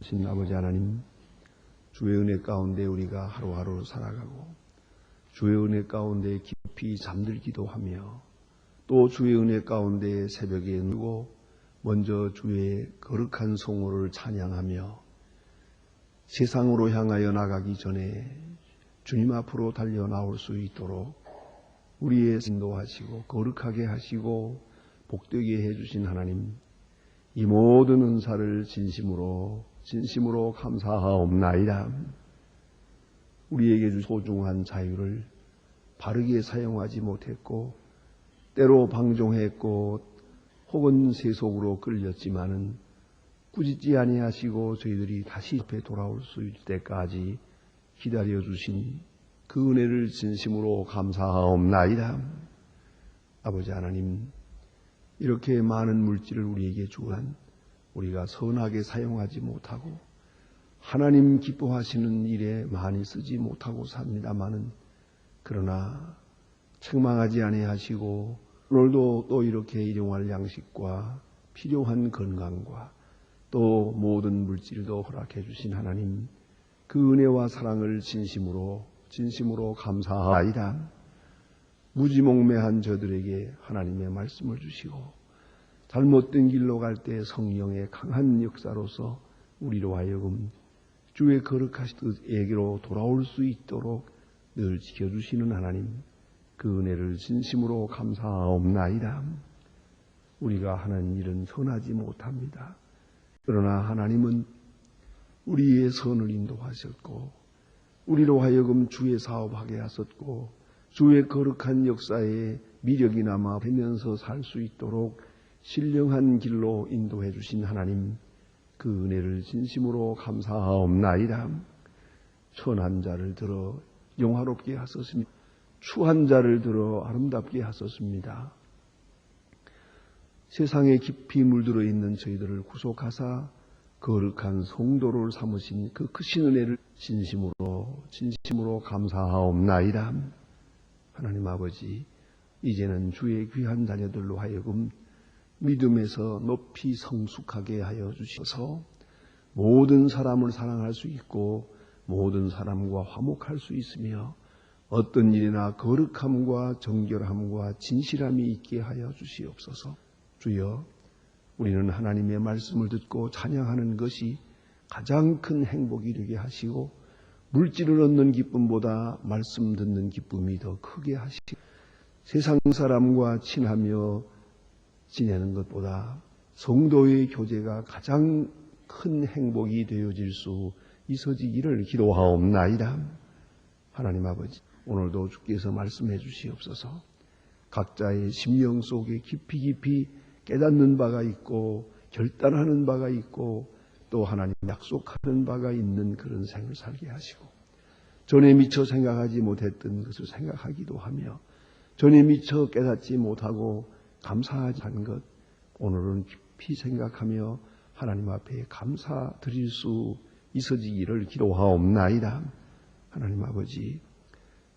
신 아버지 하나님, 주의 은혜 가운데 우리가 하루하루 살아가고 주의 은혜 가운데 깊이 잠들기도 하며 또 주의 은혜 가운데 새벽에 누고 먼저 주의 거룩한 성호를 찬양하며 세상으로 향하여 나가기 전에 주님 앞으로 달려 나올 수 있도록 우리의 인도하시고 거룩하게 하시고 복되게 해주신 하나님, 이 모든 은사를 진심으로 감사하옵나이다. 우리에게 주신 소중한 자유를 바르게 사용하지 못했고 때로 방종했고 혹은 세속으로 끌렸지만은 꾸짖지 아니하시고 저희들이 다시 앞에 돌아올 수 있을 때까지 기다려주신 그 은혜를 진심으로 감사하옵나이다. 아버지 하나님, 이렇게 많은 물질을 우리에게 주한 우리가 선하게 사용하지 못하고 하나님 기뻐하시는 일에 많이 쓰지 못하고 삽니다마는 그러나 책망하지 아니하시고 오늘도 또 이렇게 일용할 양식과 필요한 건강과 또 모든 물질도 허락해 주신 하나님, 그 은혜와 사랑을 진심으로 감사하이다. 무지몽매한 저들에게 하나님의 말씀을 주시고 잘못된 길로 갈 때 성령의 강한 역사로서 우리로 하여금 주의 거룩하신 뜻에게로 돌아올 수 있도록 늘 지켜주시는 하나님, 그 은혜를 진심으로 감사하옵나이다. 우리가 하는 일은 선하지 못합니다. 그러나 하나님은 우리의 선을 인도하셨고 우리로 하여금 주의 사업하게 하셨고 주의 거룩한 역사에 미력이 남아 되면서 살 수 있도록 신령한 길로 인도해 주신 하나님, 그 은혜를 진심으로 감사하옵나이다. 선한 자를 들어 영화롭게 하셨습니다. 추한 자를 들어 아름답게 하셨습니다. 세상에 깊이 물들어 있는 저희들을 구속하사 거룩한 성도를 삼으신 그 크신 은혜를 진심으로 감사하옵나이다. 하나님 아버지, 이제는 주의 귀한 자녀들로 하여금 믿음에서 높이 성숙하게 하여 주셔서 모든 사람을 사랑할 수 있고 모든 사람과 화목할 수 있으며 어떤 일이나 거룩함과 정결함과 진실함이 있게 하여 주시옵소서. 주여, 우리는 하나님의 말씀을 듣고 찬양하는 것이 가장 큰 행복이 되게 하시고 물질을 얻는 기쁨보다 말씀 듣는 기쁨이 더 크게 하시고 세상 사람과 친하며 지내는 것보다 성도의 교제가 가장 큰 행복이 되어질 수 있어지기를 기도하옵나이다. 하나님 아버지, 오늘도 주께서 말씀해 주시옵소서. 각자의 심령 속에 깊이 깨닫는 바가 있고 결단하는 바가 있고 또 하나님 약속하는 바가 있는 그런 생을 살게 하시고 전에 미처 생각하지 못했던 것을 생각하기도 하며 전에 미처 깨닫지 못하고 감사하지 않은 것 오늘은 깊이 생각하며 하나님 앞에 감사드릴 수 있어지기를 기도하옵나이다. 하나님 아버지,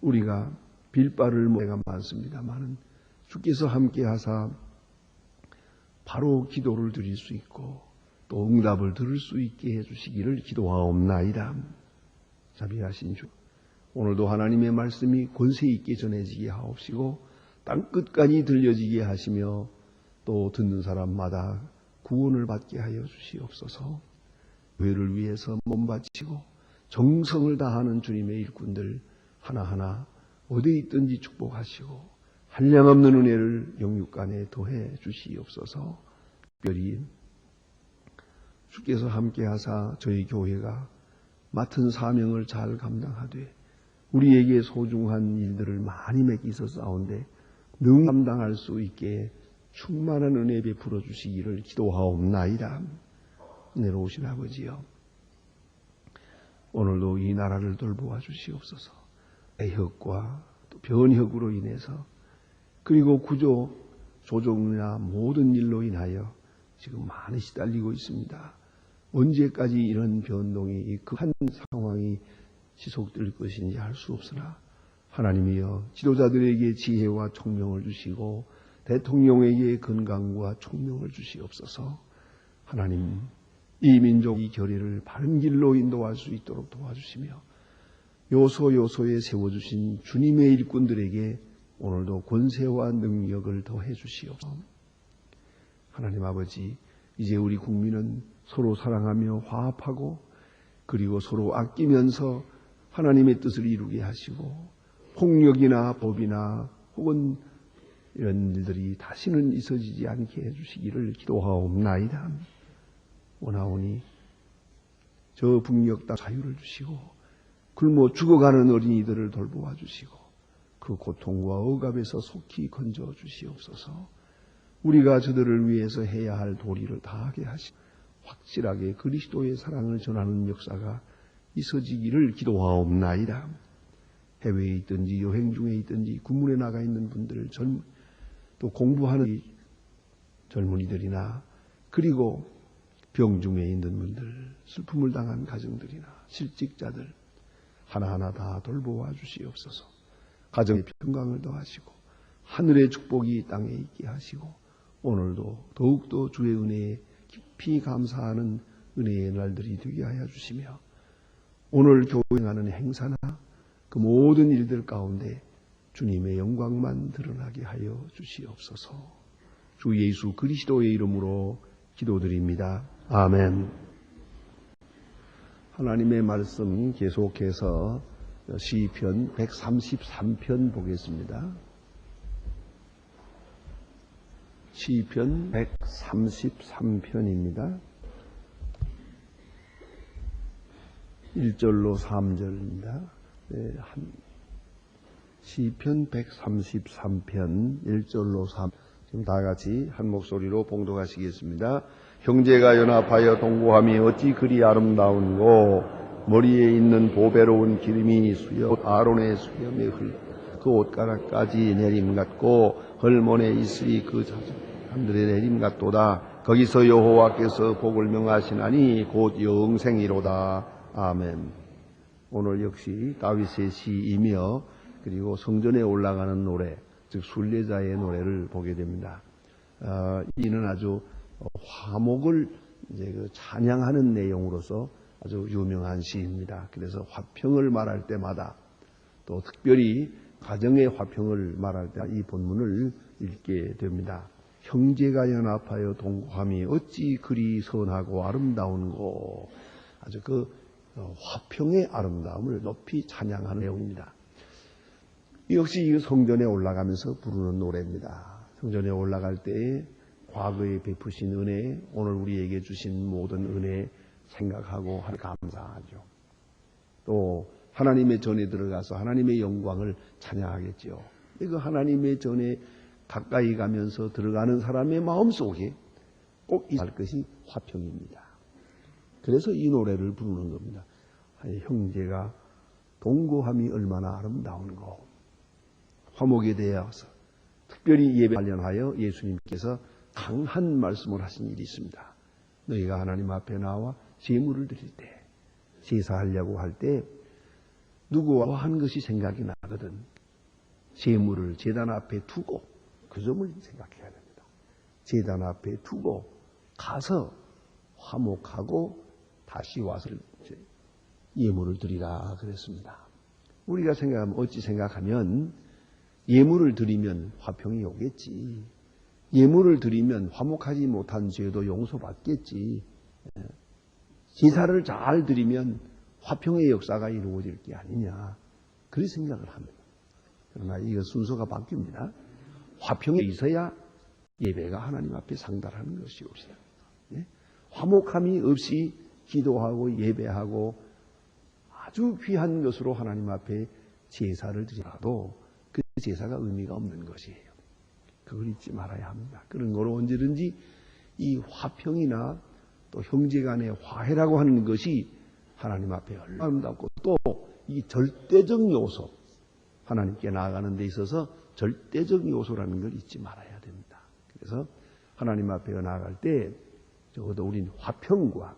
우리가 빌바를 때가 많습니다마는 주께서 함께 하사 바로 기도를 드릴 수 있고 또 응답을 들을 수 있게 해주시기를 기도하옵나이다. 자비하신 주, 오늘도 하나님의 말씀이 권세 있게 전해지게 하옵시고 땅끝까지 들려지게 하시며 또 듣는 사람마다 구원을 받게 하여 주시옵소서. 교회를 위해서 몸바치고 정성을 다하는 주님의 일꾼들 하나하나 어디에 있든지 축복하시고 한량없는 은혜를 영육간에 더해 주시옵소서. 특별히 주께서 함께하사 저희 교회가 맡은 사명을 잘 감당하되 우리에게 소중한 일들을 많이 맡기셨사온데 능 감당할 수 있게 충만한 은혜 베풀어 주시기를 기도하옵나이다. 은혜로우신 아버지여, 오늘도 이 나라를 돌보아 주시옵소서. 애혁과 또 변혁으로 인해서 그리고 구조 조정이나 모든 일로 인하여 지금 많이 시달리고 있습니다. 언제까지 이런 변동이 극한 상황이 지속될 것인지 알 수 없으나 하나님이여, 지도자들에게 지혜와 총명을 주시고 대통령에게 건강과 총명을 주시옵소서. 하나님, 이 민족의 결의를 바른 길로 인도할 수 있도록 도와주시며 요소요소에 세워주신 주님의 일꾼들에게 오늘도 권세와 능력을 더해 주시옵소서. 하나님 아버지, 이제 우리 국민은 서로 사랑하며 화합하고 그리고 서로 아끼면서 하나님의 뜻을 이루게 하시고 폭력이나 법이나 혹은 이런 일들이 다시는 있어지지 않게 해주시기를 기도하옵나이다. 원하오니 저 북녘 땅 자유를 주시고 굶어 죽어가는 어린이들을 돌보아 주시고 그 고통과 억압에서 속히 건져 주시옵소서. 우리가 저들을 위해서 해야 할 도리를 다하게 하시고 확실하게 그리스도의 사랑을 전하는 역사가 있어지기를 기도하옵나이다. 해외에 있든지 여행 중에 있든지 군문에 나가 있는 분들, 또 공부하는 젊은이들이나 그리고 병중에 있는 분들, 슬픔을 당한 가정들이나 실직자들 하나하나 다 돌보아 주시옵소서. 가정의 평강을 더하시고 하늘의 축복이 이 땅에 있게 하시고 오늘도 더욱더 주의 은혜에 깊이 감사하는 은혜의 날들이 되게 하여 주시며 오늘 교행하는 행사나 그 모든 일들 가운데 주님의 영광만 드러나게 하여 주시옵소서. 주 예수 그리스도의 이름으로 기도드립니다. 아멘. 하나님의 말씀 계속해서 시편 133편 보겠습니다. 시편 133편입니다. 1절로 3절입니다. 네, 시편 133편 1절로 3절. 지금 다 같이 한 목소리로 봉독하시겠습니다. 형제가 연합하여 동거함이 어찌 그리 아름다운고 머리에 있는 보배로운 기름이 아론의 수염에 그 옷가락까지 내림 같고 헐몬에 있으리 그 사람들의 내림 같도다. 거기서 여호와께서 복을 명하시나니 곧 영생이로다. 아멘. 오늘 역시 다윗의 시이며 그리고 성전에 올라가는 노래, 즉 순례자의 노래를 보게 됩니다. 이는 아주 화목을 이제 찬양하는 내용으로서 아주 유명한 시입니다. 그래서 화평을 말할 때마다 또 특별히 가정의 화평을 말할 때 이 본문을 읽게 됩니다. 형제가 연합하여 동거함이 어찌 그리 선하고 아름다운고. 아주 그 화평의 아름다움을 높이 찬양하는 내용입니다. 역시 이 성전에 올라가면서 부르는 노래입니다. 성전에 올라갈 때에 과거에 베푸신 은혜, 오늘 우리에게 주신 모든 은혜 생각하고 감사하죠. 또 하나님의 전에 들어가서 하나님의 영광을 찬양하겠죠. 그 하나님의 전에 가까이 가면서 들어가는 사람의 마음속에 꼭 있을 것이 화평입니다. 그래서 이 노래를 부르는 겁니다. 형제가 동거함이 얼마나 아름다운고. 화목에 대해서 특별히 예배 관련하여 예수님께서 강한 말씀을 하신 일이 있습니다. 너희가 하나님 앞에 나와 제물을 드릴 때, 제사하려고 할 때 누구와 한 것이 생각이 나거든. 제물을 제단 앞에 두고 그 점을 생각해야 됩니다. 제단 앞에 두고 가서 화목하고 다시 와서 예물을 드리라 그랬습니다. 우리가 어찌 생각하면 예물을 드리면 화평이 오겠지. 예물을 드리면 화목하지 못한 죄도 용서받겠지. 제사를 잘 드리면 화평의 역사가 이루어질 게 아니냐. 그런 생각을 합니다. 그러나 이거 순서가 바뀝니다. 화평이 있어야 예배가 하나님 앞에 상달하는 것이옵니다. 화목함이 없이 기도하고 예배하고 아주 귀한 것으로 하나님 앞에 제사를 드리더라도 그 제사가 의미가 없는 것이에요. 그걸 잊지 말아야 합니다. 그런 거로 언제든지 이 화평이나 또 형제간의 화해라고 하는 것이 하나님 앞에 얼마나 아름답고 또 이 절대적 요소, 하나님께 나아가는 데 있어서 절대적 요소라는 걸 잊지 말아야 됩니다. 그래서 하나님 앞에 나아갈 때 적어도 우리는 화평과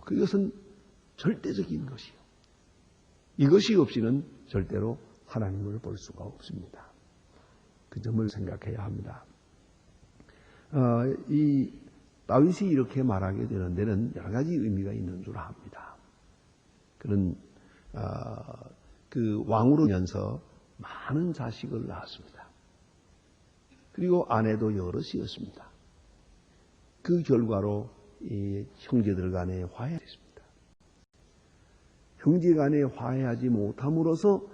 그것은 절대적인 것이요. 이것이 없이는 절대로 하나님을 볼 수가 없습니다. 그 점을 생각해야 합니다. 이 다윗이 이렇게 말하게 되는 데는 여러 가지 의미가 있는 줄 압니다. 그는 그 왕으로 면서 많은 자식을 낳았습니다. 그리고 아내도 여럿이었습니다. 그 결과로 이 형제들 간에 화해했습니다. 형제 간에 화해하지 못함으로써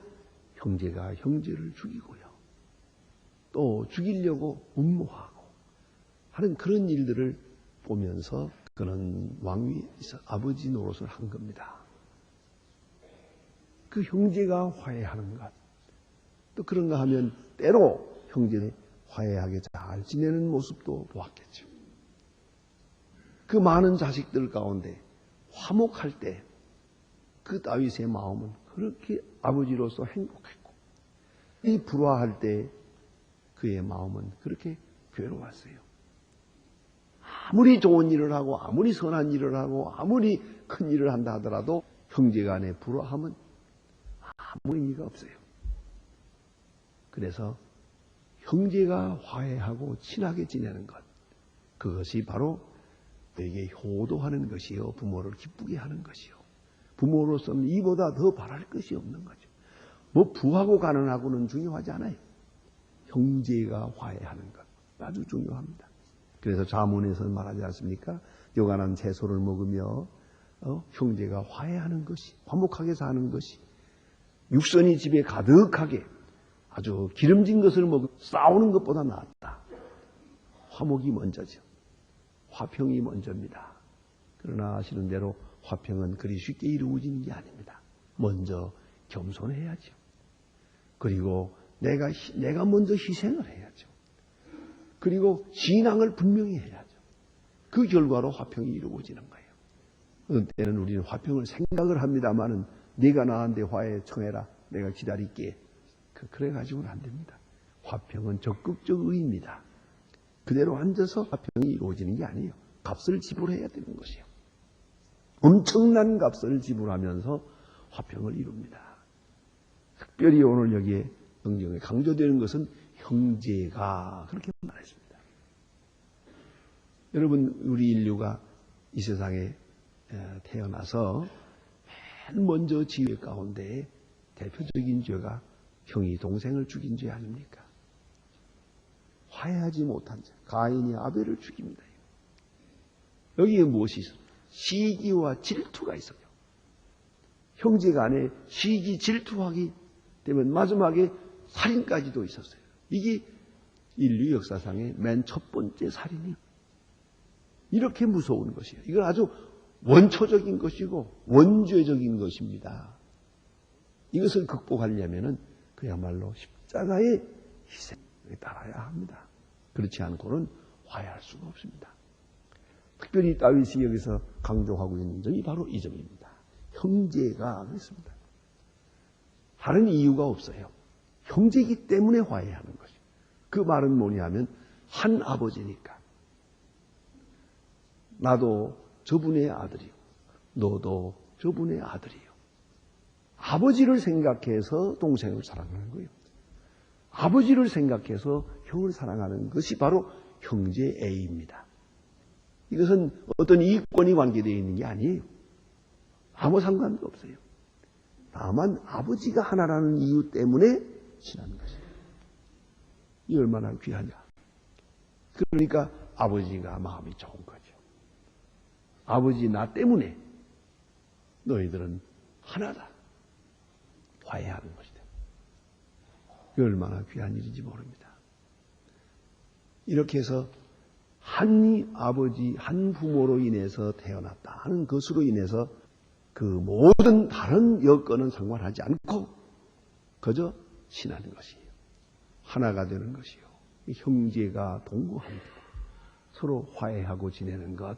형제가 형제를 죽이고요. 또 죽이려고 음모하고 하는 그런 일들을 보면서 그는 왕위에서 아버지 노릇을 한 겁니다. 그 형제가 화해하는 것, 또 그런가 하면 때로 형제들이 화해하게 잘 지내는 모습도 보았겠죠. 그 많은 자식들 가운데 화목할 때 그 다윗의 마음은 그렇게 아버지로서 행복했고, 이 불화할 때 그의 마음은 그렇게 괴로웠어요. 아무리 좋은 일을 하고 아무리 선한 일을 하고 아무리 큰 일을 한다 하더라도 형제간의 불화함은 아무 의미가 없어요. 그래서 형제가 화해하고 친하게 지내는 것, 그것이 바로 너에게 효도하는 것이요, 부모를 기쁘게 하는 것이요. 부모로서는 이보다 더 바랄 것이 없는 거죠. 뭐 부하고 가난하고는 중요하지 않아요. 형제가 화해하는 것 아주 중요합니다. 그래서 자문에서는 말하지 않습니까? 요간한 채소를 먹으며 형제가 화해하는 것이, 화목하게 사는 것이, 육선이 집에 가득하게 아주 기름진 것을 먹으며 싸우는 것보다 낫다. 화목이 먼저죠. 화평이 먼저입니다. 그러나 아시는 대로 화평은 그리 쉽게 이루어지는 게 아닙니다. 먼저 겸손해야죠. 그리고 내가 먼저 희생을 해야죠. 그리고 신앙을 분명히 해야죠. 그 결과로 화평이 이루어지는 거예요. 어떤 때는 우리는 화평을 생각을 합니다마는 네가 나한테 화해 청해라, 내가 기다릴게, 그래가지고는 안 됩니다. 화평은 적극적 의입니다. 그대로 앉아서 화평이 이루어지는 게 아니에요. 값을 지불해야 되는 것이에요. 엄청난 값을 지불하면서 화평을 이룹니다. 특별히 오늘 여기에 성경에 강조되는 것은 형제가, 그렇게 말했습니다. 여러분, 우리 인류가 이 세상에 태어나서 맨 먼저 지혜 가운데 대표적인 죄가 형이 동생을 죽인 죄 아닙니까? 화해하지 못한 죄, 가인이 아벨을 죽입니다. 여기에 무엇이 있어요? 시기와 질투가 있어요. 형제 간에 시기, 질투하기 때문에 마지막에 살인까지도 있었어요. 이게 인류 역사상의 맨 첫 번째 살인이에요. 이렇게 무서운 것이에요. 이건 아주 원초적인 것이고 원죄적인 것입니다. 이것을 극복하려면 그야말로 십자가의 희생에 따라야 합니다. 그렇지 않고는 화해할 수가 없습니다. 특별히 다윗이 여기서 강조하고 있는 점이 바로 이 점입니다. 형제가 그렇습니다. 다른 이유가 없어요. 형제이기 때문에 화해하는 것이죠. 그 말은 뭐냐 하면 한 아버지니까. 나도 저분의 아들이요, 너도 저분의 아들이요. 아버지를 생각해서 동생을 사랑하는 거예요. 아버지를 생각해서 형을 사랑하는 것이 바로 형제애입니다. 이것은 어떤 이익권이 관계되어 있는 게 아니에요. 아무 상관도 없어요. 다만 아버지가 하나라는 이유 때문에 친한 것이에요. 이 얼마나 귀하냐. 그러니까 아버지가 마음이 좋은 거죠. 아버지 나 때문에 너희들은 하나다. 화해하는 것이다. 이 얼마나 귀한 일인지 모릅니다. 이렇게 해서 한 아버지, 한 부모로 인해서 태어났다 하는 것으로 인해서 그 모든 다른 여건은 상관하지 않고 그저 친하는 것이에요. 하나가 되는 것이요. 형제가 동거합니다. 서로 화해하고 지내는 것,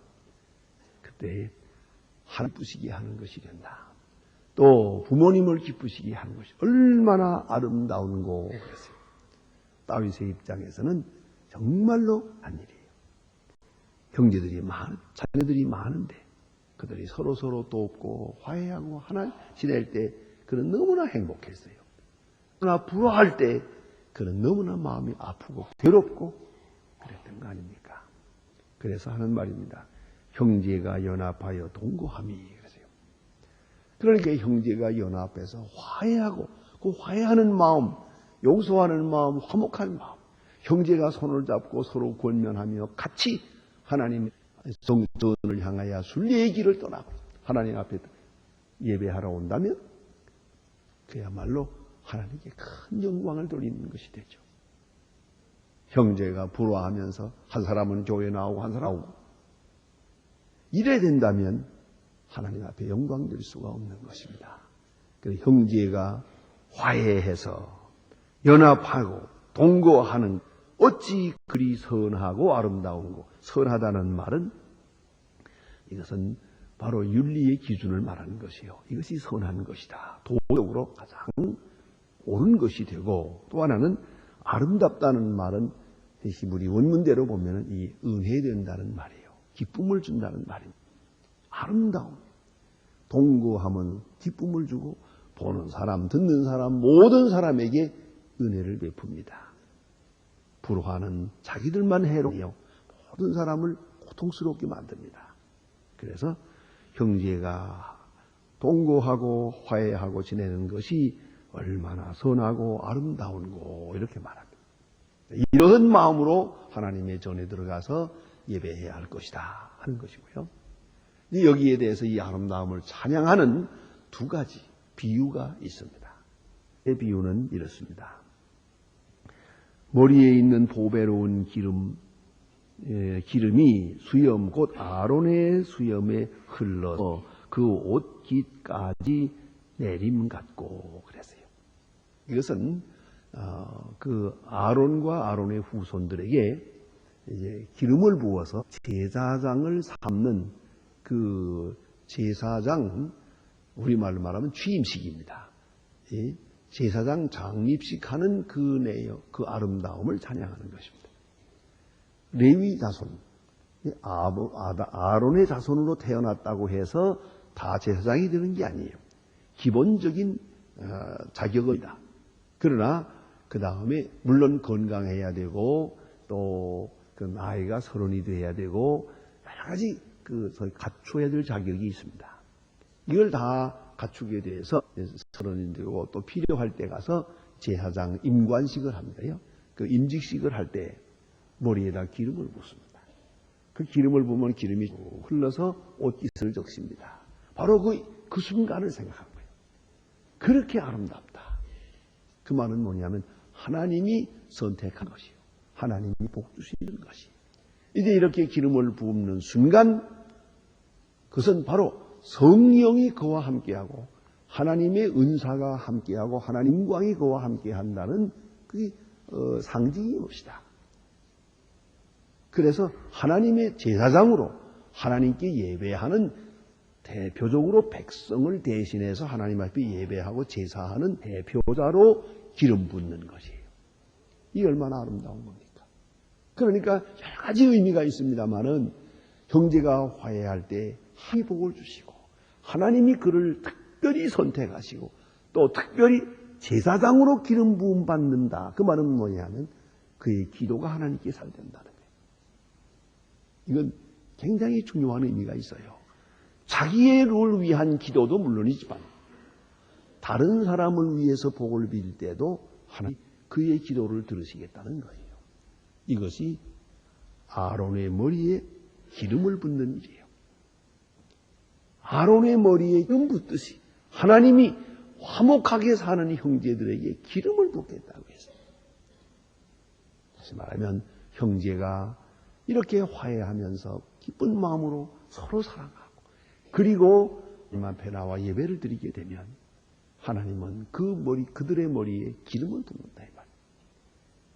그때 하나님 기쁘시게 하는 것이 된다. 또 부모님을 기쁘시게 하는 것이 얼마나 아름다운 거 그랬어요. 다윗의 입장에서는 정말로 한 일이에요. 자녀들이 많은데 그들이 서로 돕고 화해하고 하나 지낼 때 그는 너무나 행복했어요. 그러나 불화할 때 그는 너무나 마음이 아프고 괴롭고 그랬던 거 아닙니까? 그래서 하는 말입니다. 형제가 연합하여 동거함이. 그러세요. 그러니까 형제가 연합해서 화해하고 그 화해하는 마음, 용서하는 마음, 화목한 마음, 형제가 손을 잡고 서로 권면하며 같이 하나님의 성전을 향하여 순례의 길을 떠나고 하나님 앞에 예배하러 온다면 그야말로 하나님께 큰 영광을 돌리는 것이 되죠. 형제가 부러워하면서 한 사람은 교회 나오고 한 사람은 나오고 이래야 된다면 하나님 앞에 영광 드릴 수가 없는 것입니다. 그래서 형제가 화해해서 연합하고 동거하는 어찌 그리 선하고 아름다운고. 선하다는 말은 이것은 바로 윤리의 기준을 말하는 것이요. 이것이 선한 것이다. 도덕으로 가장 옳은 것이 되고, 또 하나는 아름답다는 말은 히브리 원문대로 보면 이 은혜된다는 말이에요. 기쁨을 준다는 말입니다. 아름다움. 동거하면 기쁨을 주고 보는 사람, 듣는 사람, 모든 사람에게 은혜를 베풉니다. 부러워하는 자기들만 해로워요. 모든 사람을 고통스럽게 만듭니다. 그래서 형제가 동거하고 화해하고 지내는 것이 얼마나 선하고 아름다운고 이렇게 말합니다. 이런 마음으로 하나님의 전에 들어가서 예배해야 할 것이다 하는 것이고요. 여기에 대해서 이 아름다움을 찬양하는 두 가지 비유가 있습니다. 이 비유는 이렇습니다. 머리에 있는 보배로운 기름이 수염 곧 아론의 수염에 흘러서 그 옷깃까지 내림 같고 그랬어요. 이것은 그 아론과 아론의 후손들에게 이제 기름을 부어서 제사장을 삼는 그 제사장, 우리말로 말하면 취임식입니다. 제사장 장립식 하는 그 내용, 그 아름다움을 찬양하는 것입니다. 레위 자손, 아론의 자손으로 태어났다고 해서 다 제사장이 되는 게 아니에요. 기본적인 자격이다. 그러나 그 다음에 물론 건강해야 되고 또 그 나이가 30이 돼야 되고 여러 가지 그 갖춰야 될 자격이 있습니다. 이걸 다 갖추게 돼서 30이 되고 또 필요할 때 가서 제사장 임관식을 합니다요. 그 임직식을 할 때 머리에다 기름을 붓습니다. 그 기름을 부으면 기름이 흘러서 옷깃을 적십니다. 바로 그 순간을 생각한 거예요. 그렇게 아름답다. 그 말은 뭐냐면 하나님이 선택한 것이요. 하나님이 복 주시는 것이. 이제 이렇게 기름을 부은 순간 그것은 바로 성령이 그와 함께하고 하나님의 은사가 함께하고 하나님 영광이 그와 함께한다는 그게 상징이 것이다. 그래서 하나님의 제사장으로 하나님께 예배하는 대표적으로 백성을 대신해서 하나님 앞에 예배하고 제사하는 대표자로 기름 붓는 것이에요. 이 얼마나 아름다운 겁니까? 그러니까 여러 가지 의미가 있습니다만은 형제가 화해할 때 복을 주시고 하나님이 그를 특별히 선택하시고 또 특별히 제사장으로 기름 부음 받는다. 그 말은 뭐냐면 그의 기도가 하나님께 잘 된다는 거예요. 이건 굉장히 중요한 의미가 있어요. 자기를 위한 기도도 물론이지만 다른 사람을 위해서 복을 빌 때도 하나님 그의 기도를 들으시겠다는 거예요. 이것이 아론의 머리에 기름을 붓는 일이에요. 아론의 머리에 기름 붓듯이 하나님이 화목하게 사는 형제들에게 기름을 붓겠다고 했어요. 다시 말하면 형제가 이렇게 화해하면서 기쁜 마음으로 서로 사랑하고 그리고 하나님 앞에 나와 예배를 드리게 되면 하나님은 그들의 머리에 기름을 붓는다 이 말.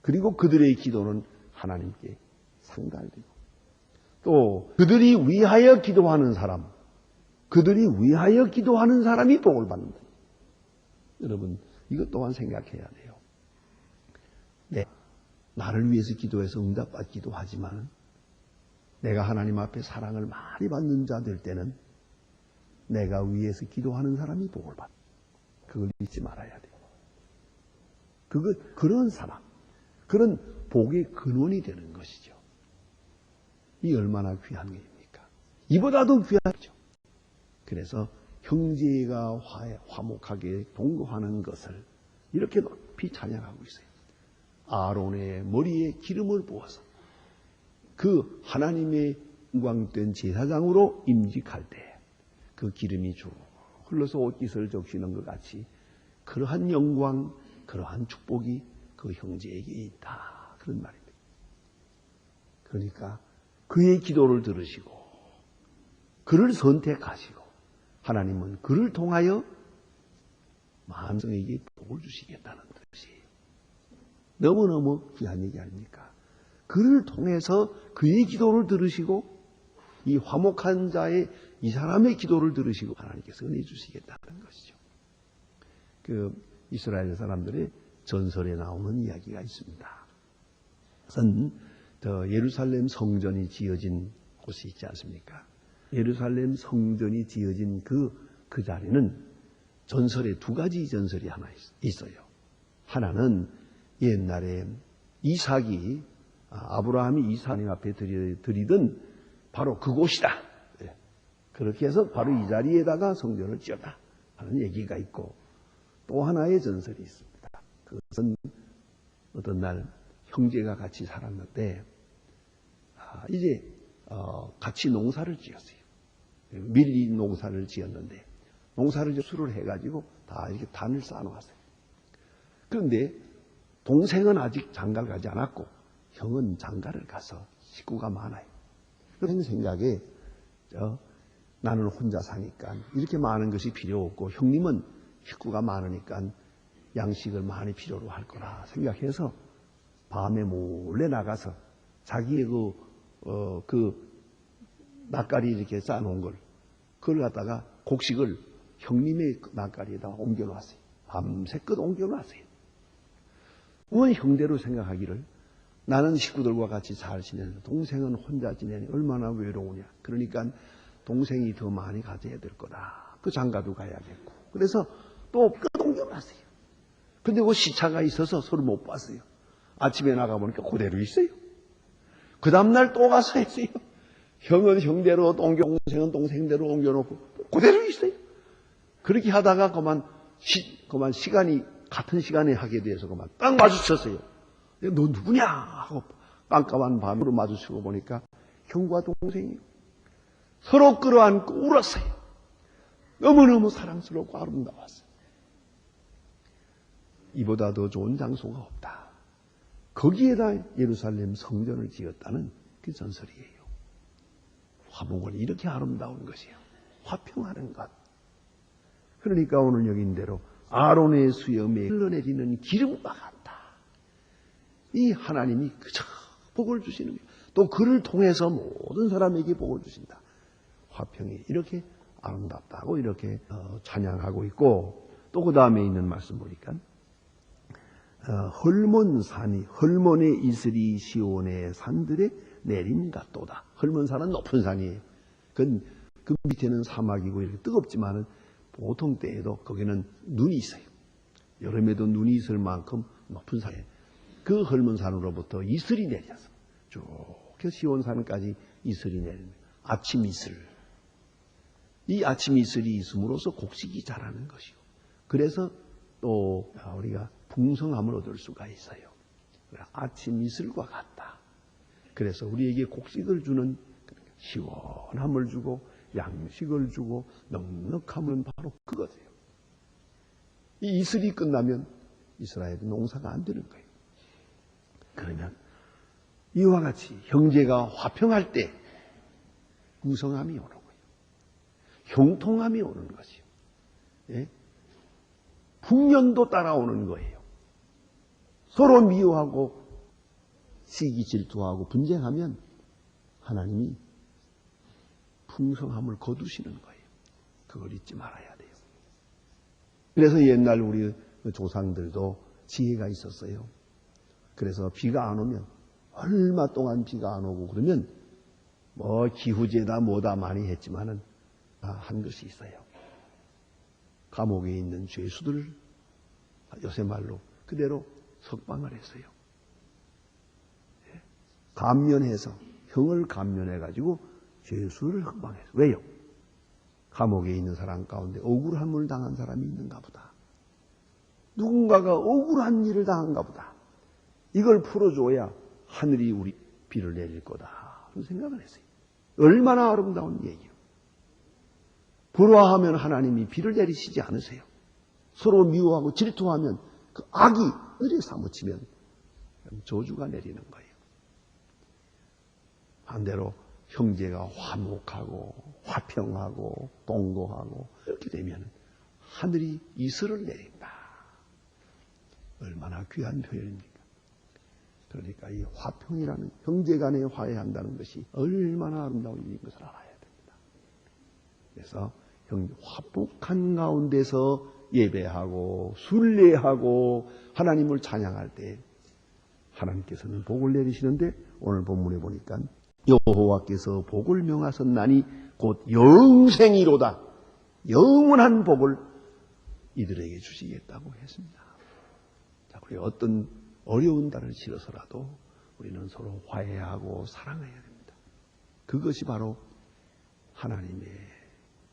그리고 그들의 기도는 하나님께 상달되고 또 그들이 위하여 기도하는 사람, 그들이 위하여 기도하는 사람이 복을 받는다. 여러분 이것 또한 생각해야 돼요. 네, 나를 위해서 기도해서 응답받기도 하지만 내가 하나님 앞에 사랑을 많이 받는 자 될 때는 내가 위해서 기도하는 사람이 복을 받는다. 그걸 잊지 말아야 돼요. 그런 사람, 그런 복의 근원이 되는 것이죠. 이 얼마나 귀한 일입니까? 이보다도 귀한 일이죠. 그래서 형제가 화목하게 동거하는 것을 이렇게 높이 찬양하고 있어요. 아론의 머리에 기름을 부어서 그 하나님의 영광된 제사장으로 임직할 때 그 기름이 쭉 흘러서 옷깃을 적시는 것 같이 그러한 영광, 그러한 축복이 그 형제에게 있다. 그런 말입니다. 그러니까 그의 기도를 들으시고 그를 선택하시고 하나님은 그를 통하여 만성에게 복을 주시겠다는 뜻이에요. 너무너무 귀한 얘기 아닙니까? 그를 통해서 그의 기도를 들으시고 이 화목한 자의 이 사람의 기도를 들으시고 하나님께서 은혜 주시겠다는 것이죠. 그 이스라엘 사람들의 전설에 나오는 이야기가 있습니다. 그것은 예루살렘 성전이 지어진 곳이 있지 않습니까? 예루살렘 성전이 지어진 그 자리는 전설에 두 가지 전설이 하나 있어요. 하나는 옛날에 이삭이 아브라함이 이삭님 앞에 드리던 바로 그곳이다. 그렇게 해서 바로 이 자리에다가 성전을 지었다 하는 얘기가 있고, 또 하나의 전설이 있습니다. 그것은 어떤 날 형제가 같이 살았는데 이제 같이 농사를 지었어요. 밀리 농사를 지었는데 농사를 수를 해가지고 다 이렇게 단을 쌓아놓았어요. 그런데 동생은 아직 장가를 가지 않았고 형은 장가를 가서 식구가 많아요. 그런 생각에 나는 혼자 사니까 이렇게 많은 것이 필요 없고 형님은 식구가 많으니까 양식을 많이 필요로 할 거라 생각해서 밤에 몰래 나가서 자기의 그 낯가리 이렇게 쌓아놓은 그걸 갖다가 곡식을 형님의 낯가리에다 옮겨놨어요. 밤새껏 옮겨놨어요. 원 형대로 생각하기를 나는 식구들과 같이 잘 지내는데 동생은 혼자 지내니 얼마나 외로우냐. 그러니까 동생이 더 많이 가져야 될 거다. 그 장가도 가야겠고. 그래서 또 옮겨놨어요. 근데 그 시차가 있어서 서로 못 봤어요. 아침에 나가보니까 그대로 있어요. 그 다음날 또 가서 했어요. 형은 형대로 동생은 동생대로 옮겨놓고 그대로 있어요. 그렇게 하다가 그만 시간이 같은 시간에 하게 돼서 그만 딱 마주쳤어요. 너 누구냐 하고 깜깜한 밤으로 마주치고 보니까 형과 동생이 서로 끌어안고 울었어요. 너무너무 사랑스럽고 아름다웠어요. 이보다 더 좋은 장소가 없다. 거기에다 예루살렘 성전을 지었다는 그 전설이에요. 화목은 이렇게 아름다운 것이에요. 화평하는 것. 그러니까 오늘 여긴 대로 아론의 수염에 흘러내리는 기름과 같다. 이 하나님이 그저 복을 주시는 거예요. 또 그를 통해서 모든 사람에게 복을 주신다. 화평이 이렇게 아름답다고 이렇게 찬양하고 있고, 또 그 다음에 있는 말씀 보니까 헐몬산이 헐몬의 이슬이 시온의 산들에 내림 같도다. 헐몬산은 높은 산이에요. 그 밑에는 사막이고 이렇게 뜨겁지만은 보통 때에도 거기는 눈이 있어요. 여름에도 눈이 있을 만큼 높은 산이에요. 그 헐몬산으로부터 이슬이 내려서 쭉 시온산까지 이슬이 내립니다. 아침 이슬. 이 아침 이슬이 있음으로써 곡식이 자라는 것이고, 그래서 또 우리가 풍성함을 얻을 수가 있어요. 아침 이슬과 같다. 그래서 우리에게 곡식을 주는 시원함을 주고 양식을 주고 넉넉함은 바로 그거예요. 이 이슬이 끝나면 이스라엘은 농사가 안 되는 거예요. 그러면 이와 같이 형제가 화평할 때 무성함이 오는 거예요. 형통함이 오는 것이요. 예? 풍년도 따라오는 거예요. 서로 미워하고 시기 질투하고 분쟁하면 하나님이 풍성함을 거두시는 거예요. 그걸 잊지 말아야 돼요. 그래서 옛날 우리 조상들도 지혜가 있었어요. 그래서 비가 안 오면 얼마 동안 비가 안 오고 그러면 기후제다 뭐다 많이 했지만은 한 것이 있어요. 감옥에 있는 죄수들 요새 말로 그대로 석방을 했어요. 감면해서 형을 감면해가지고 죄수를 흥방했어요. 왜요? 감옥에 있는 사람 가운데 억울함을 당한 사람이 있는가 보다. 누군가가 억울한 일을 당한가 보다. 이걸 풀어줘야 하늘이 우리 비를 내릴 거다. 그런 생각을 했어요. 얼마나 아름다운 얘기요. 불화하면 하나님이 비를 내리시지 않으세요. 서로 미워하고 질투하면 그 악이 하늘에 사무치면 저주가 내리는 거예요. 반대로 형제가 화목하고 화평하고 동거하고 이렇게 되면 하늘이 이슬을 내린다. 얼마나 귀한 표현입니까? 그러니까 이 화평이라는 형제간에 화해한다는 것이 얼마나 아름다운 일인 것을 알아야 됩니다. 그래서 화목한 가운데서 예배하고 순례하고 하나님을 찬양할 때 하나님께서는 복을 내리시는데 오늘 본문에 보니까 여호와께서 복을 명하셨나니 곧 영생이로다. 영원한 복을 이들에게 주시겠다고 했습니다. 자, 우리 어떤 어려운 달을 치러서라도 우리는 서로 화해하고 사랑해야 됩니다. 그것이 바로 하나님의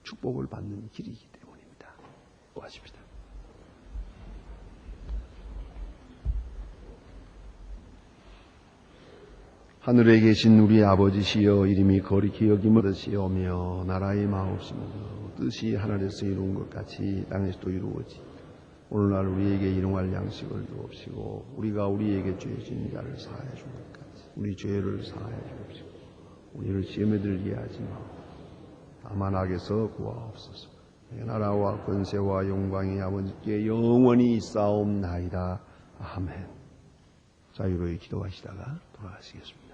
축복을 받는 길이기 때문입니다. 고하십시다. 하늘에 계신 우리 아버지시여, 이름이 거룩히 여김을 받으시오며 나라의 마옵시며 뜻이 하늘에서 이루은 것 같이 땅에서도 이루어지. 오늘날 우리에게 일용할 양식을 주옵시고 우리가 우리에게 죄 지은 자를 사하여 준 것 같이 우리 죄를 사하여 주옵시고 우리를 시험에 들게 하지 마옵소서. 다만 악에서 구하옵소서. 나라와 권세와 영광이 아버지께 영원히 있사옵나이다. 아멘. 자유로이 기도하시다가 돌아가시겠습니다.